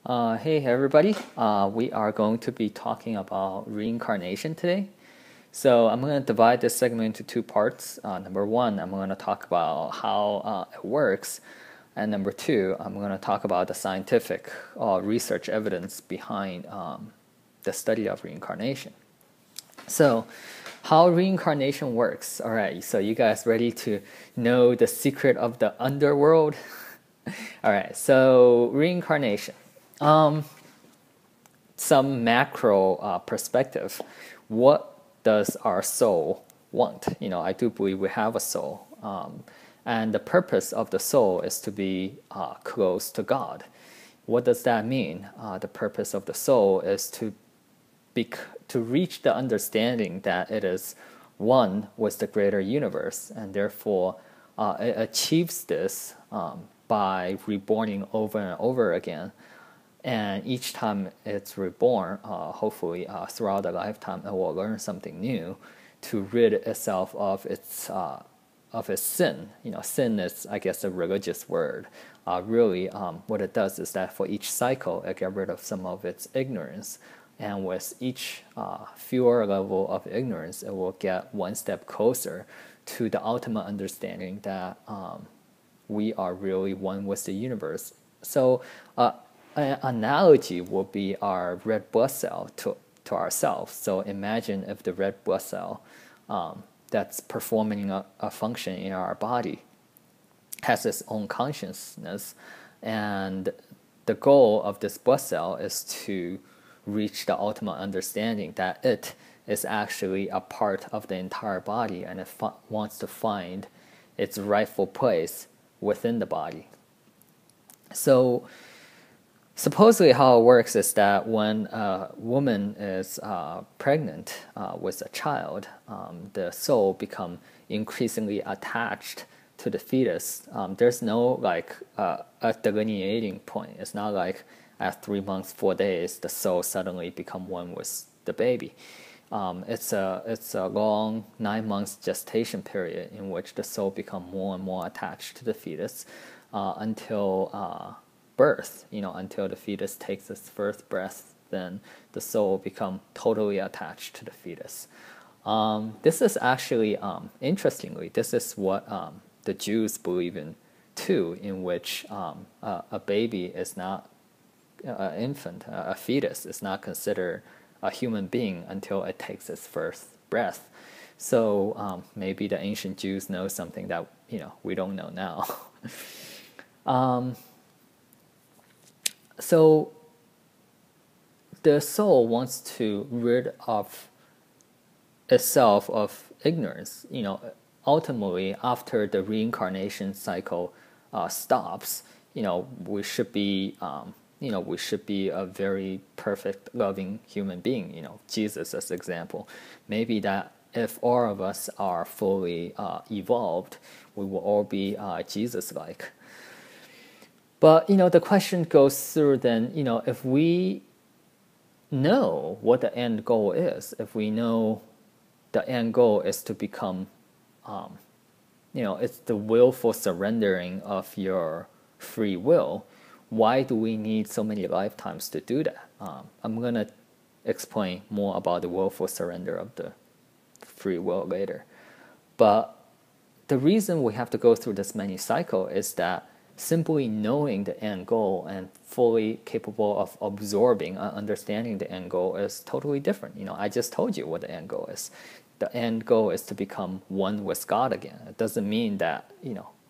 Hey everybody, we are going to be talking about reincarnation today. So I'm going to divide this segment into two parts. Number one, I'm going to talk about how it works. And number two, I'm going to talk about the scientific research evidence behind the study of reincarnation. So, how reincarnation works. All right, so you guys ready to know the secret of the underworld? All right, so reincarnation. Some macro perspective. What does our soul want? I do believe we have a soul. And the purpose of the soul is to be close to God. What does that mean? The purpose of the soul is to reach the understanding that it is one with the greater universe, and therefore it achieves this by reborning over and over again. And each time it's reborn, hopefully throughout a lifetime, it will learn something new to rid itself of its sin. Sin is, I guess, a religious word. Really, what it does is that for each cycle, it gets rid of some of its ignorance. And with each fewer level of ignorance, it will get one step closer to the ultimate understanding that we are really one with the universe. So an analogy will be our red blood cell to ourselves. So imagine if the red blood cell that's performing a function in our body has its own consciousness, and the goal of this blood cell is to reach the ultimate understanding that it is actually a part of the entire body, and it wants to find its rightful place within the body. So supposedly how it works is that when a woman is pregnant with a child, the soul becomes increasingly attached to the fetus. There's no a delineating point. It's not like at 3 months, 4 days, the soul suddenly become one with the baby. It's a long 9 months gestation period in which the soul become more and more attached to the fetus until birth. Until the fetus takes its first breath, then the soul become totally attached to the fetus. This is actually, interestingly, this is what the Jews believe in too, in which a baby is not an infant, a fetus is not considered a human being until it takes its first breath. So maybe the ancient Jews know something that we don't know now. So the soul wants to rid of itself of ignorance. Ultimately, after the reincarnation cycle stops, we should be we should be a very perfect, loving human being. Jesus as an example. Maybe that if all of us are fully evolved, we will all be Jesus-like. But the question goes through then, if we know what the end goal is, if we know the end goal is to become, it's the willful surrendering of your free will, why do we need so many lifetimes to do that? I'm going to explain more about the willful surrender of the free will later. But the reason we have to go through this many cycles is that simply knowing the end goal and fully capable of absorbing and understanding the end goal is totally different. I just told you what the end goal is. The end goal is to become one with God again. It doesn't mean that,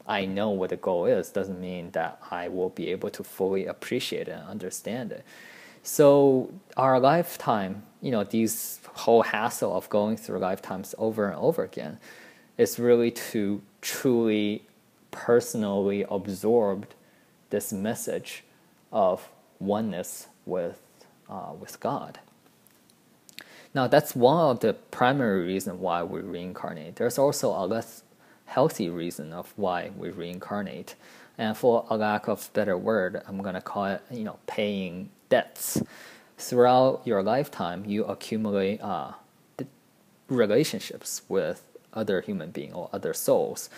I know what the goal is. Doesn't mean that I will be able to fully appreciate it and understand it. So our lifetime, these whole hassle of going through lifetimes over and over again is really to truly personally absorbed this message of oneness with God. Now that's one of the primary reasons why we reincarnate. There's also a less healthy reason of why we reincarnate, and for a lack of better word, I'm gonna call it paying debts. Throughout your lifetime, you accumulate relationships with other human beings or other souls.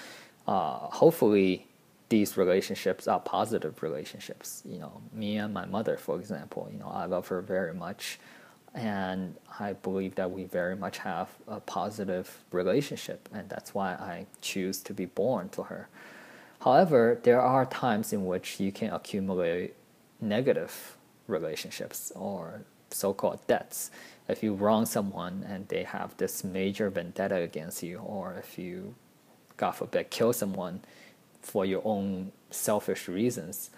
Hopefully these relationships are positive relationships. Me and my mother, for example, I love her very much, and I believe that we very much have a positive relationship, and that's why I choose to be born to her. However, there are times in which you can accumulate negative relationships or so-called debts. If you wrong someone and they have this major vendetta against you, or if you, God forbid, kill someone for your own selfish reasons,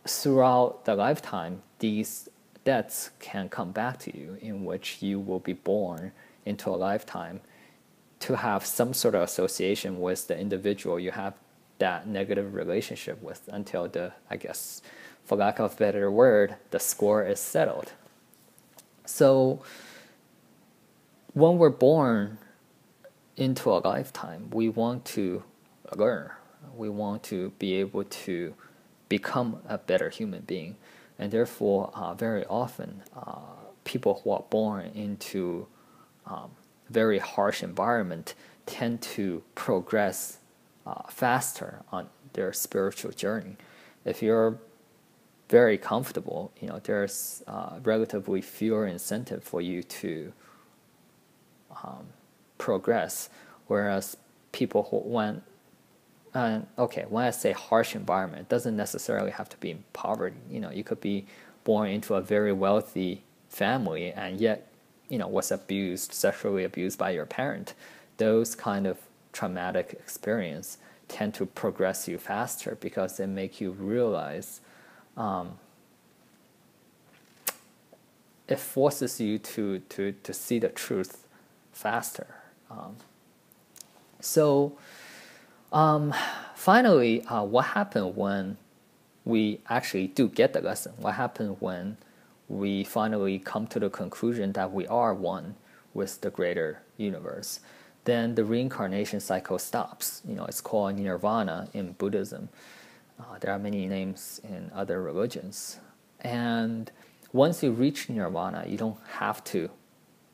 throughout the lifetime, these debts can come back to you, in which you will be born into a lifetime to have some sort of association with the individual you have that negative relationship with, until I guess, for lack of a better word, the score is settled. So when we're born into a lifetime, we want to learn. We want to be able to become a better human being. And therefore, very often, people who are born into very harsh environment tend to progress faster on their spiritual journey. If you're very comfortable, there's relatively fewer incentive for you to progress. Whereas people who when I say harsh environment, it doesn't necessarily have to be in poverty. You could be born into a very wealthy family and yet, was sexually abused by your parent. Those kind of traumatic experience tend to progress you faster, because they make you realize, it forces you to see the truth faster. Finally, what happened when we actually do get the lesson? What happened when we finally come to the conclusion that we are one with the greater universe? Then the reincarnation cycle stops. It's called nirvana in Buddhism. There are many names in other religions. And once you reach nirvana, you don't have to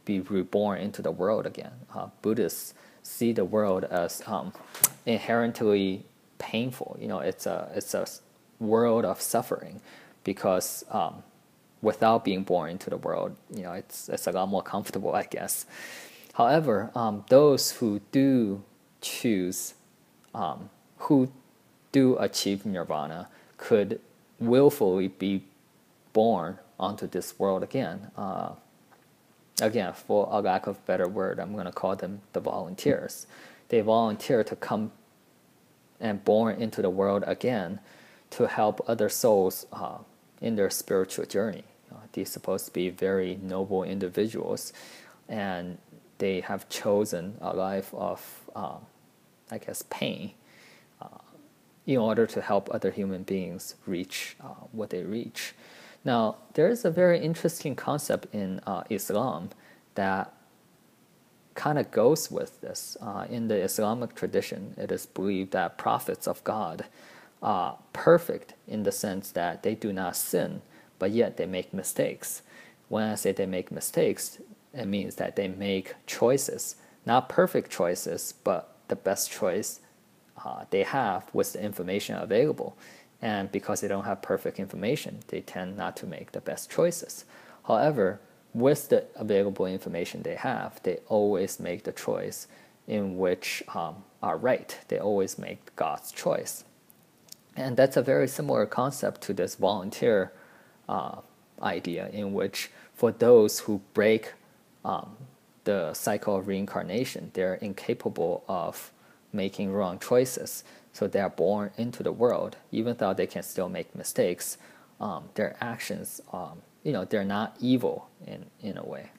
be reborn into the world again. Buddhists see the world as inherently painful. It's a world of suffering, because without being born into the world, it's a lot more comfortable, I guess. However, those who do choose, who do achieve nirvana, could willfully be born onto this world again. Again, for a lack of a better word, I'm going to call them the volunteers. They volunteer to come and born into the world again to help other souls in their spiritual journey. These are supposed to be very noble individuals, and they have chosen a life of, pain, in order to help other human beings reach what they reach. Now, there is a very interesting concept in Islam that kind of goes with this. In the Islamic tradition, it is believed that prophets of God are perfect in the sense that they do not sin, but yet they make mistakes. When I say they make mistakes, it means that they make choices, not perfect choices, but the best choice they have with the information available. And because they don't have perfect information, they tend not to make the best choices. However, with the available information they have, they always make the choice in which are right. They always make God's choice. And that's a very similar concept to this volunteer idea, in which for those who break the cycle of reincarnation, they're incapable of making wrong choices. So they are born into the world, even though they can still make mistakes. Their actions, they're not evil in a way.